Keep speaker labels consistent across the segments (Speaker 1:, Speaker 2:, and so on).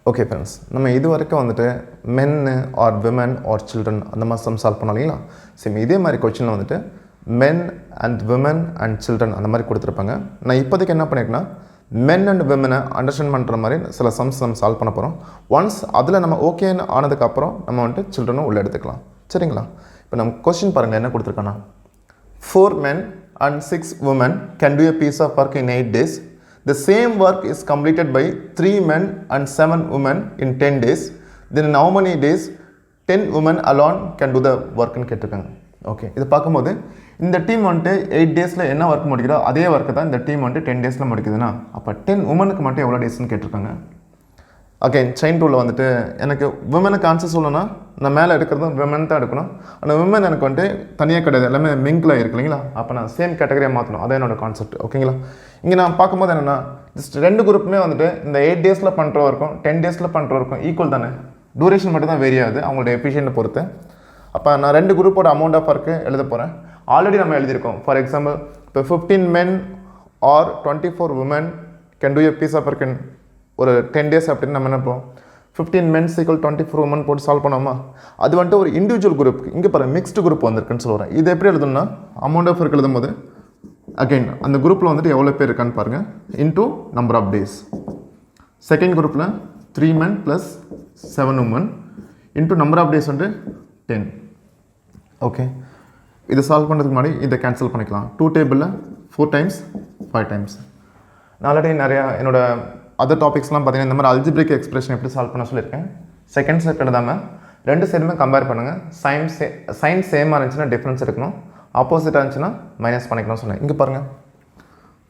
Speaker 1: Okay friends, நம்ம இது வரைக்கும் வந்துட்டு மென் ஆர் விமன் ஆர் சில்ட்ரன் அந்த மாதிரி சம் சால்வ் பண்ணோம் இல்லைங்களா? சரி, இதே மாதிரி கொஸ்டினில் வந்துட்டு men and women and children அந்த மாதிரி கொடுத்துருப்பாங்க. நான் இப்போதைக்கு என்ன பண்ணியிருக்கேன்னா மென் அண்ட் விமனை அண்டர்ஸ்டாண்ட் பண்ணுற மாதிரி சில சம்ஸ் நம்ம சால்வ் பண்ண போகிறோம். ஒன்ஸ் அதில் நம்ம ஓகேன்னு ஆனதுக்கப்புறம் நம்ம வந்துட்டு சில்ட்ரனும் உள்ளே எடுத்துக்கலாம். சரிங்களா? இப்போ நம்ம கொஸ்டின் பாருங்கள் என்ன கொடுத்துருக்கோன்னா 4 men and 6 women can do a piece of work in 8 days. The same work is completed by 3 men and 7 women in 10 days. Then in how many days 10 women alone can do the work ன்னு கேட்டிருக்காங்க. Okay, இது பார்க்கும்போது இந்த team வந்துட்டு 8 டேஸில் என்ன work முடிக்கிறோ அதே work தான் இந்த டீம் வந்துட்டு 10 டேஸில் முடிக்குதுன்னா அப்போ 10 உமனுக்கு மட்டும் எவ்வளோ டேஸ்ன்னு கேட்டிருக்காங்க. அகைன் செயின் ரூலில் வந்துட்டு எனக்கு விமனுக்கு ஆன்சர் சொல்லணும்னா நான் மேலே எடுக்கிறதும் விமன் தான் எடுக்கணும். ஆனால் விமன் எனக்கு வந்துட்டு தனியாக கிடையாது, எல்லாமே மிங்கில் இருக்கு இல்லைங்களா? அப்போ நான் சேம் கேட்டகரியாக மாற்றணும். அதான் என்னோடய கான்செப்ட். ஓகேங்களா? இங்கே நான் பார்க்கும்போது என்னென்னா ஜஸ்ட் 2 குரூப்புமே வந்துட்டு இந்த 8 டேஸில் பண்ணுறவருக்கும் 10 டேஸில் பண்ணுறவருக்கும் ஈக்குவல் தானே. டூரேஷன் மட்டும் தான் வேரி ஆகுது அவங்களோட எஃபிஷியன்ட்டை பொறுத்து. அப்போ நான் 2 குரூப்போட அமௌண்ட் ஆஃப் ஒர்க்கு எழுத போகிறேன். ஆல்ரெடி நம்ம எழுதியிருக்கோம். ஃபார் எக்ஸாம்பிள் இப்போ 15 men or 24 women can do a piece of work in ஒரு 10 days அப்படின்னு நம்ம என்ன பண்ணுவோம் 15 men = 24 women போட்டு சால்வ் பண்ணோமா? அது வந்துட்டு ஒரு இண்டிவிஜுவல் குரூப்புக்கு. இங்கே பாருங்கள் மிக்ஸ்டு குரூப் வந்திருக்குன்னு சொல்கிறேன். இது எப்படி எழுதணும்னா அமௌண்ட் ஆஃப் ஒர்க் எழுதும் போது அகைன் அந்த குரூப்பில் வந்துட்டு எவ்வளோ பேர் இருக்கான்னு பாருங்கள் into number of days. Second குரூப்பில் 3 men + 7 women into number of days வந்துட்டு 10. ஓகே, இதை சால்வ் பண்ணுறதுக்கு முன்னாடி இதை கேன்சல் பண்ணிக்கலாம். 2 டேபிளில் 4 times 5 times. நான் ஆல்ரெடி நிறையா என்னோட அதர் டாபிக்ஸ்லாம் பார்த்தீங்கன்னா இந்த மாதிரி அல்ஜிப்ரிக் எக்ஸ்பிரஷன் எப்படி சால்வ் பண்ண சொல்லியிருக்கேன். செகண்ட் ஸ்டெப் எழுதாமல் 2 சைடுமே கம்பேர் பண்ணுங்கள். சைன் சேமாக இருந்துச்சுன்னா டிஃப்ரென்ஸ் இருக்கணும், ஆப்போசிட்டாக இருந்துச்சுன்னா மைனஸ் பண்ணிக்கணும்னு சொன்னேன். இங்கே பாருங்கள்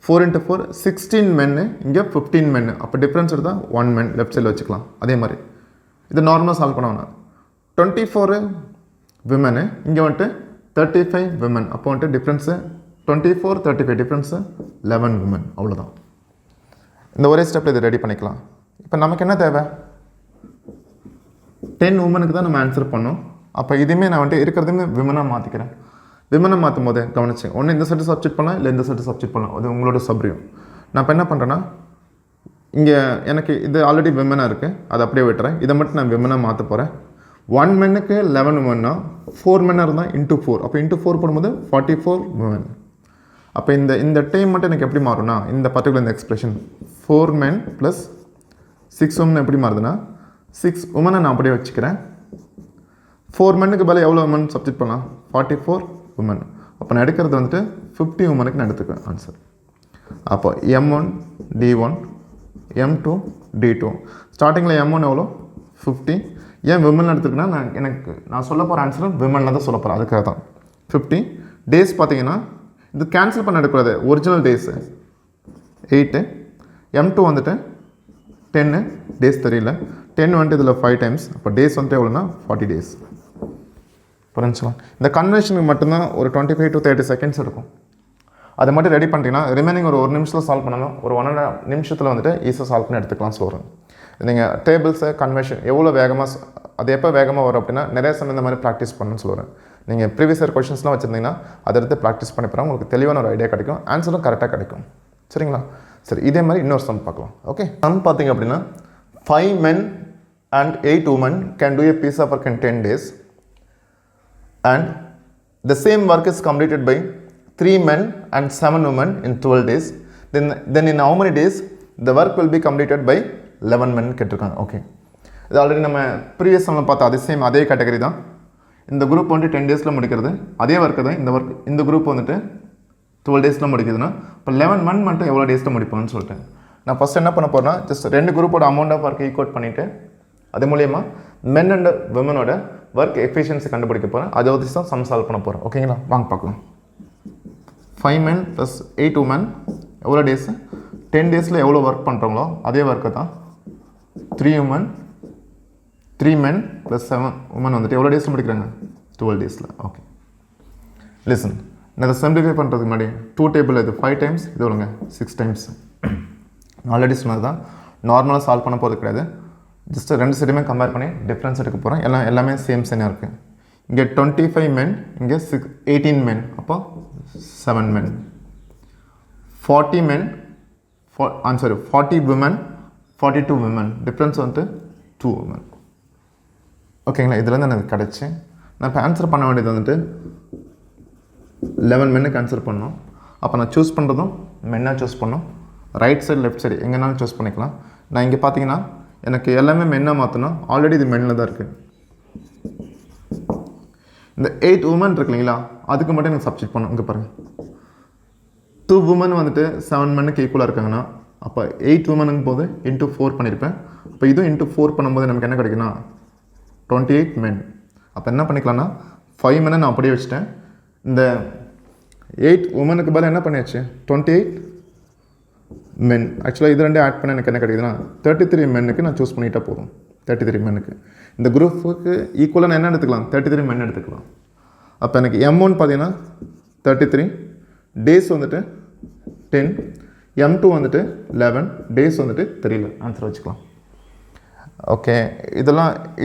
Speaker 1: 4 × 4 16 men, இங்கே 15 men. அப்போ டிஃப்ரென்ஸ் எடுத்தால் 1 men லெஃப்ட் சைடில் வச்சுக்கலாம். அதே மாதிரி இது நார்மலாக சால்வ் பண்ணோம்னா 24 women, இங்கே வந்துட்டு 35 women. அப்போ வந்துட்டு டிஃப்ரென்ஸு 24 35 டிஃப்ரென்ஸு 11 women. அவ்வளோதான். இந்த ஒரே ஸ்டெப்பில் இதை ரெடி பண்ணிக்கலாம். இப்போ நமக்கு என்ன தேவை 10 உமனுக்கு தான் நம்ம ஆன்சர் பண்ணோம். அப்போ இதுவுமே நான் வந்துட்டு இருக்கிறதுமே விமனாக மாற்றிக்கிறேன். விமனை மாற்றும் போது கவனிச்சு ஒன்று இந்த செட்டு சப்ஜெக்ட் பண்ணலாம், இல்லை இந்த செட்டு சப்ஜெக்ட் பண்ணலாம். அது உங்களோட சப்ரியும். நான் இப்போ என்ன பண்ணுறேன்னா இங்கே எனக்கு இது ஆல்ரெடி விமனாக இருக்குது, அதை அப்படியே விட்டுறேன். இதை மட்டும் நான் விமனாக மாற்ற போகிறேன். 1 menக்கு 11 womenனா 4 men இருந்தால் இன்ட்டு 4. அப்போ இன்ட்டு 4 போடும்போது 44 women. அப்போ இந்த டைம் மட்டும் எனக்கு எப்படி மாறும்னா இந்த பர்டிகுலர் இந்த எக்ஸ்பிரஷன் 4 men + 6 women எப்படி மாறுதுன்னா 6 women நான் அப்படியே வச்சுக்கிறேன். 4 menக்கு பதில் எவ்வளோ women சப்ஜெக்ட் பண்ணலாம் 44 women. அப்போ நான் எடுக்கிறது வந்துட்டு 50 womenக்கு நான் எடுத்துக்குவேன் ஆன்சர். அப்போ M1 D1 M2 D2. ஸ்டார்டிங்கில் M1 எவ்வளோ 50. ஏன் விமன் எடுத்துருக்குன்னா நான் சொல்ல போகிற ஆன்சர் விமனில் தான் சொல்ல போகிறேன். அதுக்காக தான் 50 டேஸ். பார்த்தீங்கன்னா இது கேன்சல் பண்ண எடுக்கூடாது. Original days 8. M2 வந்துட்டு 10 டேஸ் தெரியல. 10 வந்துட்டு இதில் 5 times. அப்போ டேஸ் வந்துட்டு எவ்வளோனா 40 days. புரிஞ்சுக்கலாம். இந்த கன்வென்ஷனுக்கு மட்டும்தான் ஒரு 25 to 30 seconds இருக்கும். அதை மட்டும் ரெடி பண்ணிட்டீங்கன்னா ரிமைனிங் ஒரு நிமிஷத்தில் சால்வ் பண்ணணும். ஒரு 1.5 நிமிஷத்தில் வந்துட்டு ஈஸியாக சால்வ் பண்ணி எடுத்துக்கலாம் சொல்கிறேன். நீங்கள் டேபிள்ஸை கன்வென்ஷன் எவ்வளோ வேகமாக அது எப்போ வேகமாக வரும் அப்படின்னா நிறைய சமயம் இந்த மாதிரி ப்ராக்டிஸ் பண்ணணும்னு சொல்லுவேன். நீங்கள் ப்ரீவியஸ் இயர் கொஷின்ஸ்லாம் வச்சுருந்தீங்கன்னா அதை எடுத்து ப்ராக்டிஸ் பண்ணி போகிறோம். உங்களுக்கு தெளிவான ஒரு ஐடியா கிடைக்கும், ஆன்சரும் கரெக்டாக கிடைக்கும். சரிங்களா? சரி, இதே மாதிரி இன்னொரு சம் பார்க்கலாம். ஓகே, சம் பார்த்தீங்க அப்படின்னா 5 men and 8 women can do a piece of work in 10 days and the same work is completed by 3 men and 7 women in 12 days. Then in how many days the work will be completed by 11 men கேட்டிருக்காங்க. Okay, இது already நம்ம previous சம்மில் பார்த்தா அதே category தான். இந்த group வந்துட்டு 10 டேஸில் முடிக்கிறது அதே ஒர்க்கு தான். இந்த குரூப் வந்துட்டு 12 டேஸில் முடிக்குதுன்னா இப்போ 11 men மட்டும் எவ்வளோ டேஸில் முடிப்பான்னு சொல்லிட்டு நான் ஃபஸ்ட் என்ன பண்ண போகிறேன்னா ஜஸ்ட் 2 குரூப்போட அமௌண்ட் ஆஃப் ஒர்க் ஈக்குவல் பண்ணிவிட்டு அது மூலிமா மென் அண்ட் விமனோட ஒர்க் எஃபிஷியன்சி கண்டுபிடிக்க போகிறேன். அதை வச்சு தான் சம் சால்வ் பண்ண போகிறேன். ஓகேங்களா? வாங்க பார்க்கலாம். 5 men + 8 women எவ்வளோ டேஸு 10 டேஸில் எவ்வளோ ஒர்க் பண்ணுறாங்களோ அதே ஒர்க்கை தான் 3 men + 7 women வந்துட்டு எவ்வளோ டேஸில் முடிக்கிறாங்க 12 டேஸில். Okay, listen. நான் இதை சிம்பிளிஃபை பண்ணுறதுக்கு முன்னாடி 2 டேபிள் இது 5 times, இது எவ்வளோங்க 6 times. ஆல்ரெடி சொன்னது தான். நார்மலாக சால்வ் பண்ண போகிறது கிடையாது. ஜஸ்ட்டு 2 சைடுமே கம்பேர் பண்ணி டிஃப்ரென்ஸ் எடுக்க போகிறேன். எல்லாமே சேம் சைனாக இருக்குது. இங்கே 25 men, இங்கே 18 men. அப்போ 7 men. 40 men 40 women 42 women. Difference வந்துட்டு 2 women. ஓகேங்களா, இதுலேருந்து எனக்கு கிடச்சி நான் இப்போ ஆன்சர் பண்ண வேண்டியது வந்துட்டு 11 மென்னுக்கு ஆன்சர் பண்ணணும். அப்போ நான் சூஸ் பண்ணுறதும் மென்னாக சூஸ் பண்ணணும். ரைட் சைடு லெஃப்ட் சைடு எங்கேனாலும் சூஸ் பண்ணிக்கலாம். நான் இங்கே பார்த்தீங்கன்னா எனக்கு எல்லாமே மென்னாக மாற்றணும். ஆல்ரெடி இது மென்னில் தான் இருக்குது. இந்த 8 உமன் இருக்கு இல்லைங்களா, அதுக்கு மட்டும் எனக்கு சப்ஸ்டிட் பண்ணணும். இங்கே பாருங்கள், 2 உமன் வந்துட்டு 7 மென்னுக்கு ஈக்குவலாக இருக்காங்கன்னா அப்போ 8 உமனுக்கு போது இன்ட்டு 4 பண்ணியிருப்பேன். இப்போ இதுவும் இன்ட்டு 4 பண்ணும்போது நமக்கு என்ன கிடைக்குன்னா 28 மென். அப்போ என்ன பண்ணிக்கலாம்னா 5 மென்னை நான் அப்படியே வச்சுட்டேன். இந்த 8 உமனுக்கு பதில் என்ன பண்ணியாச்சு 28 மென். ஆக்சுவலாக இது ரெண்டே ஆட் பண்ண எனக்கு என்ன கிடைக்குதுன்னா 33 மென்னுக்கு நான் சூஸ் பண்ணிட்டா போதும். 33 மென்னுக்கு இந்த குரூப்புக்கு ஈக்குவலாக நான் என்ன எடுத்துக்கலாம் 33 மென் எடுத்துக்கலாம். அப்போ எனக்கு M1 பார்த்தீங்கன்னா 33, டேஸ் வந்துட்டு 10, M2 வந்துட்டு 11, டேஸ் வந்துட்டு 3 ஆன்சர் வச்சுக்கலாம். ஓகே,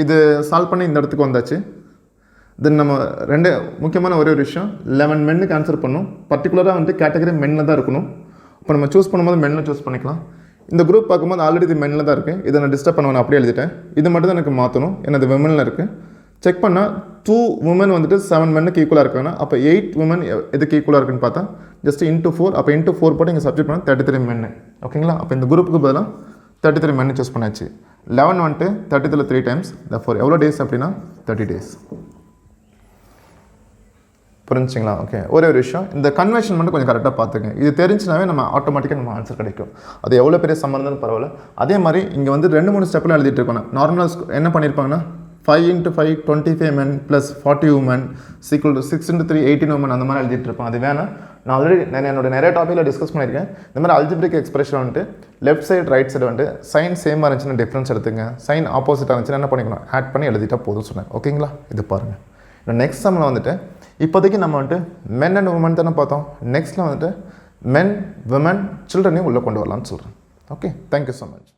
Speaker 1: இது சால்வ் பண்ணி இந்த இடத்துக்கு வந்தாச்சு. தென் நம்ம ரெண்டு முக்கியமான ஒரே ஒரு விஷயம், 11 மென்னுக்கு ஆன்சர் பண்ணணும். பர்டிகுலராக வந்துட்டு கேட்டகரி மென்னில் தான் இருக்கணும். இப்போ நம்ம சூஸ் பண்ணும்போது மென்னில் சூஸ் பண்ணிக்கலாம். இந்த குரூப் பார்க்கும்போது ஆல்ரெடி இது மென்னில் தான் இருக்குது. இதை நான் டிஸ்டர்ப் பண்ண அப்படியே எழுதிட்டேன். இது மட்டும் தான் எனக்கு மாற்றணும். எனது விமனில் இருக்குது. செக் பண்ணால் 2 உமன் வந்துட்டு 7 மென்னுக்கு ஈக்குவலாக இருக்காங்கன்னா அப்போ 8 உமன் எதுக்கு ஈக்குவலாக இருக்குன்னு பார்த்தா ஜஸ்ட் இன்ட்டு 4. அப்போ இன்ட்டு 4 போட்டு இங்கே சப்ஜெக்ட் பண்ணால் 33 மென்னு. ஓகேங்களா, அப்போ இந்த குரூப்புக்கு பதிலாக 33 மென்னு சூஸ் பண்ணாச்சு. 11 வந்துட்டு 33 3 டைம்ஸ். தர்ஃபோர் எவ்வளோ டேஸ் அப்படின்னா 30 டேஸ். புரிஞ்சுங்களா? ஓகே, ஒரே ஒரு விஷயம், இந்த கன்வென்ஷன் மட்டும் கொஞ்சம் கரெக்டாக பார்த்துங்க. இது தெரிஞ்சுனாவே நம்ம ஆட்டோமேட்டிக்காக நம்ம ஆன்சர் கிடைக்கும். அது எவ்வளோ பெரிய சம்மந்தம் பரவாயில்ல. அதே மாதிரி இங்கே வந்து 2-3 ஸ்டெப்பில் எழுதிட்டு இருக்கோம். நார்மலாக என்ன பண்ணியிருப்பாங்கன்னா 5 × 5 25 men + 40 women = 6 × 3 18 women அந்த மாதிரி எழுதிட்டு இருப்போம். அது வேணாம். நான் ஆல்ரெடி என்னோட நிறைய டாப்பிக்கில் டிஸ்கஸ் பண்ணியிருக்கேன். இந்த மாதிரி அல்ஜிப்ரிக் எக்ஸ்பிரஷன் வந்துட்டு லெஃப்ட் சைடு ரைட் சைடு வந்துட்டு சைன் சேமாக இருந்துச்சுன்னா டிஃப்ரென்ஸ் எடுத்துங்க, சைன் ஆப்போசிட்டாக இருந்துச்சுன்னா என்ன பண்ணிக்கணும் ஆட் பண்ணி எழுதிட்டா போதும் சொன்னேன். ஓகேங்களா, இது பாருங்கள். இந்த நெக்ஸ்ட் சம்மில் வந்துட்டு இப்போதைக்கு நம்ம வந்துட்டு மென் அண்ட் உமன் தானே பார்த்தோம். நெக்ஸ்ட்டில் வந்துட்டு மென், விமன், சில்ட்ரனையும் உள்ளே கொண்டு வரலாம்னு சொல்கிறேன். Okay, thank you so much.